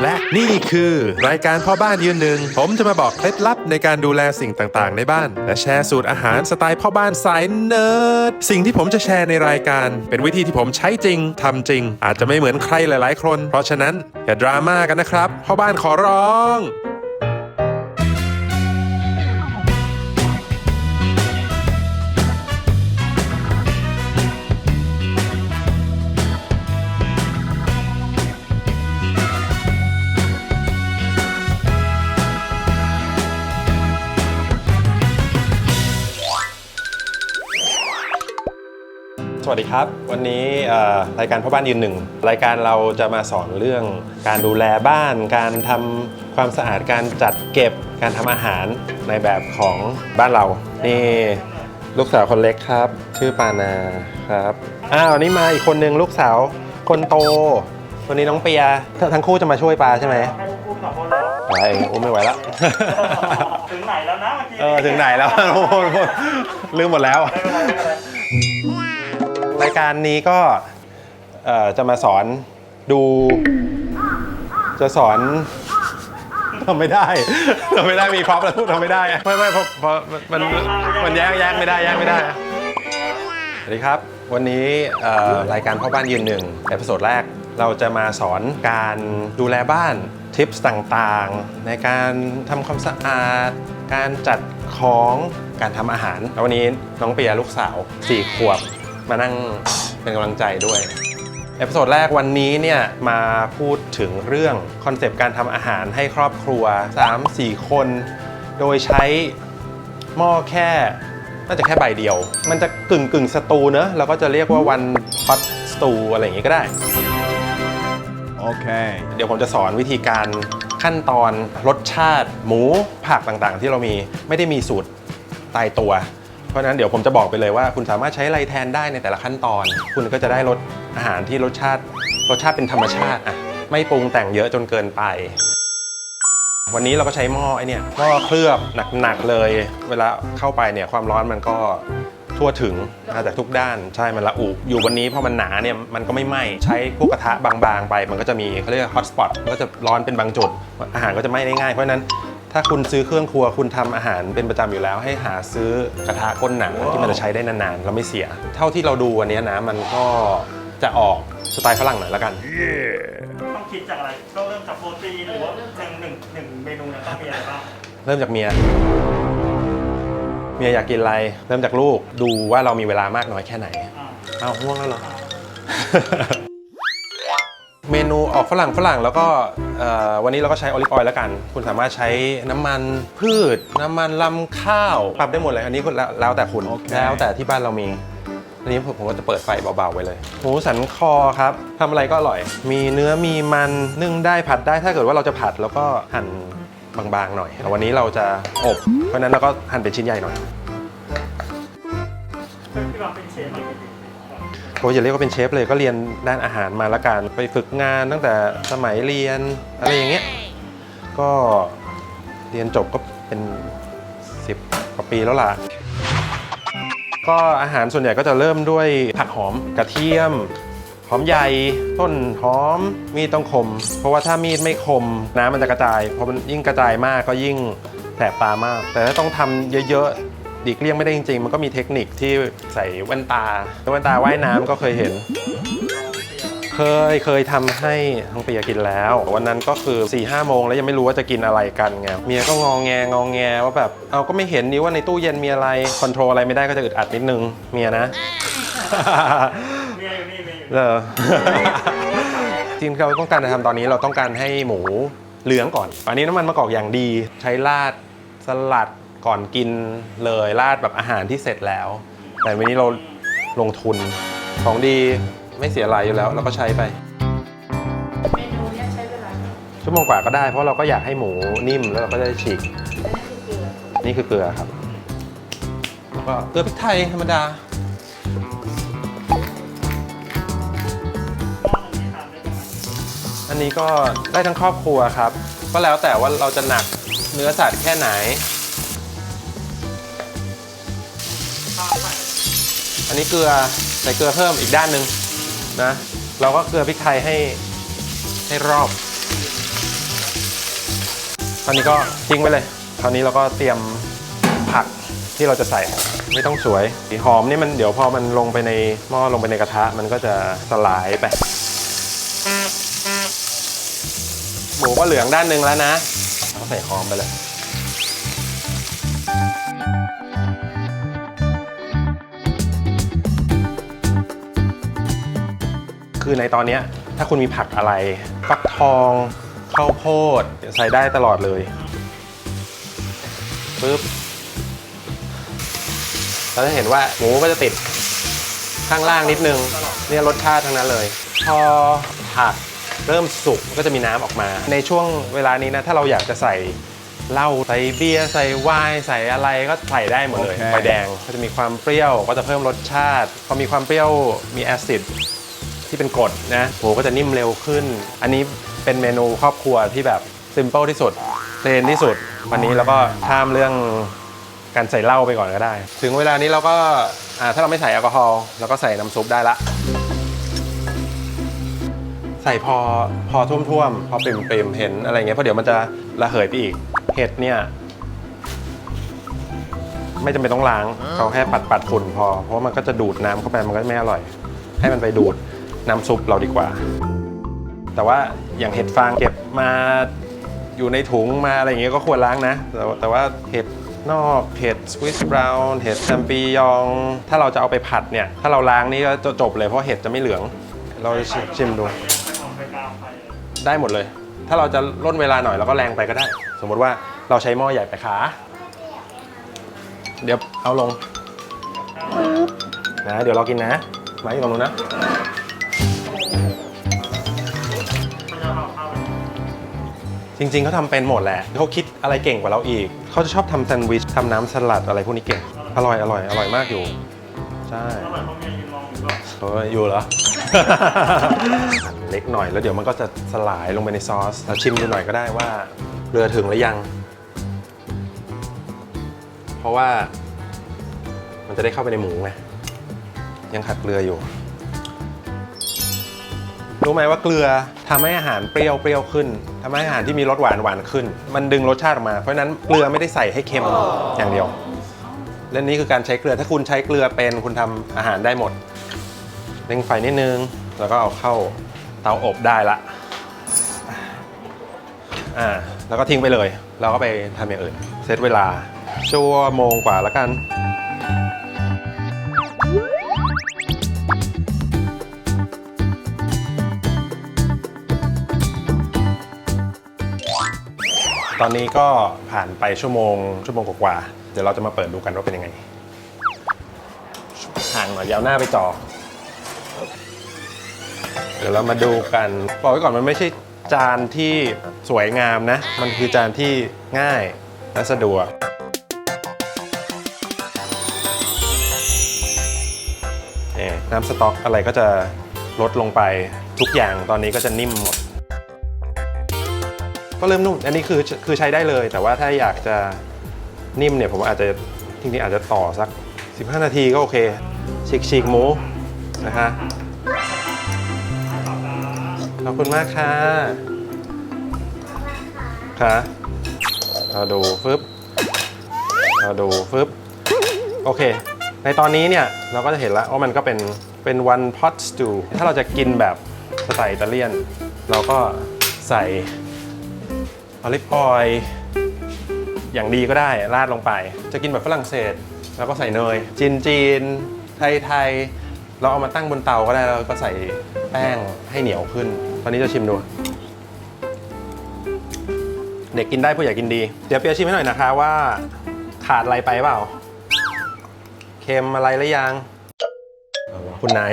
และนี่คือรายการพ่อบ้านยืนหนึ่งผมจะมาบอกเคล็ดลับในการดูแลสิ่งต่างๆในบ้านและแชร์สูตรอาหารสไตล์พ่อบ้านสายเนิร์ดสิ่งที่ผมจะแชร์ในรายการเป็นวิธีที่ผมใช้จริงทำจริงอาจจะไม่เหมือนใครหลายๆคนเพราะฉะนั้นอย่าดราม่ากันนะครับพ่อบ้านขอร้องสวัสดีครับวันนี้รายการพ่อบ้านยืนหนึ่งรายการเราจะมาสอนเรื่องการดูแลบ้านการทำความสะอาดการจัดเก็บการทำอาหารในแบบของบ้านเรานี่ลูกสาวคนเล็กครับชื่อปานาครับนี่มาอีกคนนึงลูกสาวคนโตวันนี้น้องเปียทั้งคู่จะมาช่วยปาใช่ไหมไหวอุ้มไม่ไหวแล้วถึงไหนแล้วนะเมื่อกี้ถึงไหนแล้วลืมหมดแล้วรายการนี้ก็จะมาสอนจะสอนทำไม่ได้มีพร็อพแล้วพูดทำไม่ได้ไม่เพราะมันแยกไม่ได้สวัสดีครับวันนี้รายการพ่อบ้านยืนหนึ่งเอพิโซดแรกเราจะมาสอนการดูแลบ้านทิปส์ต่างๆในการทำความสะอาดการจัดของการทำอาหารแล้ววันนี้น้องเปียลูกสาว4 ขวบมานั่งเป็นกำลังใจด้วยเอพิโซดแรกวันนี้เนี่ยมาพูดถึงเรื่องคอนเซปต์การทำอาหารให้ครอบครัว 3-4 คนโดยใช้หม้อแค่น่าจะแค่ใบเดียวมันจะกึ่งสตูเนอะเราก็จะเรียกว่า one pot stew อะไรอย่างงี้ก็ได้โอเคเดี๋ยวผมจะสอนวิธีการขั้นตอนรสชาติหมูผักต่างๆที่เรามีไม่ได้มีสูตรตายตัวเพราะฉะนั้นเดี๋ยวผมจะบอกไปเลยว่าคุณสามารถใช้อะไรแทนได้ในแต่ละขั้นตอนคุณก็จะได้รสอาหารที่รสชาติเป็นธรรมชาติไม่ปรุงแต่งเยอะจนเกินไปวันนี้เราก็ใช้หม้อหม้อเคลือบหนักๆเลยเวลาเข้าไปเนี่ยความร้อนมันก็ทั่วถึงมาจากทุกด้านใช่มันละอุอยู่วันนี้เพราะมันหนาเนี่ยมันก็ไม่ไหม้ใช้พวกกระทะบางๆไปมันก็จะมีเขาเรียกฮอตสปอตก็จะร้อนเป็นบางจุดอาหารก็จะไหม้ได้ง่ายเพราะฉะนั้นถ้าคุณซื้อเครื่องครัวคุณทำอาหารเป็นประจำอยู่แล้วให้หาซื้อกระทะก้นหนังที่มันจะใช้ได้นานๆแล้วไม่เสียเท่าที่เราดูวันนี้นะมันก็จะออกสไตล์ฝรั่งหน่อยละกันต้องคิดจากอะไรต้องเริ่มจากโปรตีนหรือว่าหนึ่งเมนูเนี่ยต้องมีอะไรบ้างเริ่มจากเมียอยากกินอะไรเริ่มจากลูกดูว่าเรามีเวลามากน้อยแค่ไหนง่วงแล้วเหรอ เมนูออกฝรั่งแล้วก็วันนี้เราก็ใช้ออลิฟออยล์แล้วกันคุณสามารถใช้น้ำมันพืชน้ำมันลำข้าวปรับได้หมดเลยอันนี้แล้วแต่คุณแล้วแต่ที่บ้านเรามีอันนี้ผมก็จะเปิดไฟเบาๆไว้เลยหมูสันคอครับทำอะไรก็อร่อยมีเนื้อมีมันนึ่งได้ผัดได้ถ้าเกิดว่าเราจะผัดแล้วก็หั่นบางๆหน่อยแต่วันนี้เราจะอบเพราะนั้นเราก็หั่นเป็นชิ้นใหญ่หน่อยที่เราเป็นเชฟอย่าเรียกว่าเป็นเชฟเลยก็เรียนด้านอาหารมาละกันไปฝึกงานตั้งแต่สมัยเรียนอะไรอย่างเงี้ยก็เรียนจบก็เป็น10 กว่าปีแล้วล่ะก็อาหารส่วนใหญ่ก็จะเริ่มด้วยผักหอมกระเทียมหอมใหญ่ต้นหอมมีดต้องคมเพราะว่าถ้ามีดไม่คมน้ำมันจะกระจายพอมันยิ่งกระจายมากก็ยิ่งแสบตามากแต่ถ้าต้องทำเยอะๆดีกเลี่ยงไม่ได้จริงๆมันก็มีเทคนิคที่ใส่แว่นตาว่ายน้ำก็เคยเห็นเคยทำให้ทั้งปีกินแล้ววันนั้นก็คือ 4-5 โมงแล้วยังไม่รู้ว่าจะกินอะไรกันไงเมียก็งอแงว่าแบบเอาก็ไม่เห็นนี่ว่าในตู้เย็นมีอะไรคอนโทรลอะไรไม่ได้ก็จะอึดอัดนิดนึงเมียนะเมียอยู่นี่จริงเราต้องการจะทำตอนนี้เราต้องการให้หมูเหลืองก่อนอันนี้น้ำมันมะกอกอย่างดีใช้ราดสลัดก่อนกินเลยราดแบบอาหารที่เสร็จแล้วแต่วันนี้เราลงทุนของดีไม่เสียรายอยู่แล้วเราก็ใช้ไปเมนูนี้ใช้เวลาชั่วโมงกว่าก็ได้เพราะเราก็อยากให้หมูนิ่มแล้วเราก็จะได้ฉีกนี่คือเกลือครับแล้วก็เกลือพริกไทยธรรมดาอันนี้ก็ได้ทั้งครอบครัวครับก็แล้วแต่ว่าเราจะหนักเนื้อสัตว์แค่ไหนอันนี้เกลือใส่เกลือเพิ่มอีกด้านหนึ่งนะเราก็เกลือพริกไทยให้รอบ คราวนี้ก็ทิ้งไว้เลยคราวนี้เราก็เตรียมผักที่เราจะใส่ไม่ต้องสวยหอมนี่มันเดี๋ยวพอมันลงไปในหม้อลงไปในกระทะมันก็จะสลายไปหมูก็เหลืองด้านหนึ่งแล้วนะเราใส่หอมไปเลยคือในตอนนี้ถ้าคุณมีผักอะไรฟักทองข้าวโพดใส่ได้ตลอดเลยปึ๊บเราจะเห็นว่าหมูก็จะติดข้างล่างนิดนึงเนี่ยรสชาติทั้งนั้นเลยพอผักเริ่มสุกก็จะมีน้ำออกมาในช่วงเวลานี้นะถ้าเราอยากจะใส่เหล้าใส่เบียร์ใส่ไวน์ใส่อะไรก็ใส่ได้หมดเลยไฟแดงก็จะมีความเปรี้ยวก็จะเพิ่มรสชาติพอมีความเปรี้ยวมีแอซิดที่เป็นกรดนะหมูก็จะนิ่มเร็วขึ้นอันนี้เป็นเมนูครอบครัวที่แบบซิมเปิลที่สุดเพลนที่สุดวันนี้เราก็ข้ามเรื่องการใส่เหล้าไปก่อนก็ได้ถึงเวลานี้เราก็ถ้าเราไม่ใส่แอลกอฮอล์เราก็ใส่น้ำซุปได้ละใส่พอท่วมๆพอเปรมๆเห็นอะไรเงี้ยเพราะเดี๋ยวมันจะระเหยไปอีกเห็ดเนี่ยไม่จำเป็นต้องล้างเขาแค่ปัดฝุ่นพอเพราะว่ามันก็จะดูดน้ำเข้าไปมันก็ไม่อร่อยให้มันไปดูดน้ำซุปเราดีกว่าแต่ว่าอย่างเห็ดฟางเก็บมาอยู่ในถุงมาอะไรอย่างเงี้ยก็ควรล้างนะแต่ว่าเห็ดนอกเห็ดสวิสบราวน์เห็ดแชมปิญองถ้าเราจะเอาไปผัดเนี่ยถ้าเราล้างนี่ก็จะจบเลยเพราะเห็ดจะไม่เหลืองเราชิมดูได้หมดเลยถ้าเราจะล่นเวลาหน่อยเราก็แรงไปก็ได้สมมติว่าเราใช้หม้อใหญ่ไปขาเดี๋ยวเอาลงนะเดี๋ยวเรากินนะมาอยู่ตรงนู้นนะจริงๆเขาทำเป็นหมดแหละเขาคิดอะไรเก่งกว่าเราอีกเขาจะชอบทำแซนด์วิชทำน้ำสลัดอะไรพวกนี้เก่งอร่อยมากอยู่ใช่อยู่เหรอ เล็กหน่อยแล้วเดี๋ยวมันก็จะสลายลงไปในซอสเราชิมดูหน่อยก็ได้ว่าเกลือถึงหรือยังเพราะว่ามันจะได้เข้าไปในหมูไงยังขาดเกลืออยู่รู้ไหมว่าเกลือทำให้อาหารเปรี้ยวขึ้นทำให้อาหารที่มีรสหวานขึ้นมันดึงรสชาติออกมาเพราะฉะนั้นเกลือไม่ได้ใส่ให้เค็มอย่างเดียวและนี่คือการใช้เกลือถ้าคุณใช้เกลือเป็นคุณทำอาหารได้หมดเร่งไฟนิดนึงแล้วก็เอาเข้าเตาอบได้ละแล้วก็ทิ้งไปเลยเราก็ไปทำอย่างอื่นเซตเวลาชั่วโมงกว่าแล้วกันตอนนี้ก็ผ่านไปชั่วโมงกว่าๆเดี๋ยวเราจะมาเปิดดูกันว่าเป็นยังไงห่างหน่อยยาวหน้าไปจ่อเดี๋ยวเรามาดูกันบอกไว้ก่อนมันไม่ใช่จานที่สวยงามนะมันคือจานที่ง่ายและสะดวกน้ำสต๊อกอะไรก็จะลดลงไปทุกอย่างตอนนี้ก็จะนิ่มหมดก็เริ่มนุ่มอันนี้คือใช้ได้เลยแต่ว่าถ้าอยากจะนิ่มเนี่ยผมอาจจะจริงๆอาจจะต่อสัก15 นาทีก็โอเคฉีกหมูนะฮะขอบคุณมากค่ะค่ะเราดูฟึบโอเคในตอนนี้เนี่ยเราก็จะเห็นแล้วว่ามันก็เป็น one pot stew ถ้าเราจะกินแบบสไตล์อิตาเลียนเราก็ใส่ออลิฟออยล์อย่างดีก็ได้ราดลงไปจะกินแบบฝรั่งเศสแล้วก็ใส่เนยจีนไทยเราเอามาตั้งบนเตาก็ได้แล้วก็ใส่แป้งให้เหนียวขึ้นตอนนี้จะชิมดูเด็กกินได้ผู้ใหญ่กินดีเดี๋ยวเปียชิมให้หน่อยนะคะว่าขาดอะไรไปเปล่าเค็มอะไรหรือยังคุณนาย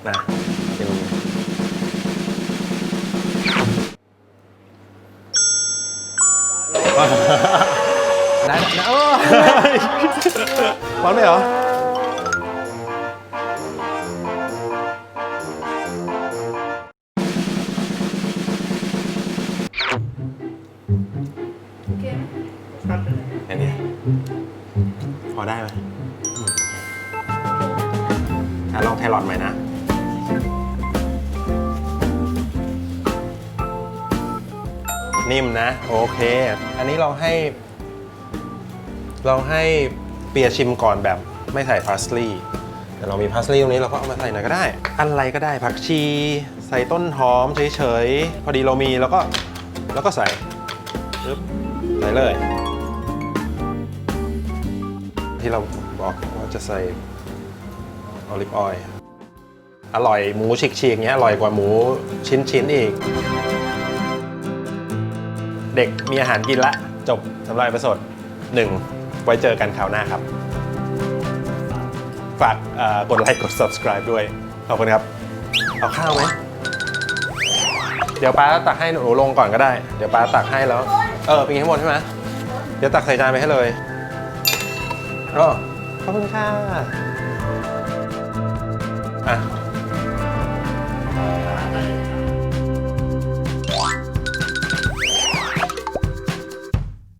นะชิมได้นะร้อนไหมเหรอโอเคไหม อันนี้พอได้ไหมลองแครอทใหม่นะ นิ่มนะ โอเค อันนี้เราให้เปียชิมก่อนแบบไม่ใส่พาสลีย์แต่เรามีพาสลีย์ตรงนี้เราก็เอามาใส่หน่อยก็ได้ อะไรก็ได้ผักชีใส่ต้นหอมเฉยๆพอดีเรามีแล้วก็ใส่ปึ๊บใส่เลย ที่เราบอกว่าจะใส่ออลิฟออยล์อร่อยหมูฉีกๆอย่างเงี้ยอร่อยกว่าหมูชิ้นๆอีก เด็กมีอาหารกินละจบสำหรับเอพิโซด1ไว้เจอกันคราวหน้าครับ ฝากกดไลค์กด subscribe ด้วย ขอบคุณครับ เอาข้าวไหม เดี๋ยวป้าตักให้หนูลงก่อนก็ได้ เดี๋ยวป้าตักให้แล้วเป็นให้หมดใช่ไหมเดี๋ยวตักใส่จานไปให้เลยขอบคุณค่ะอ่ะ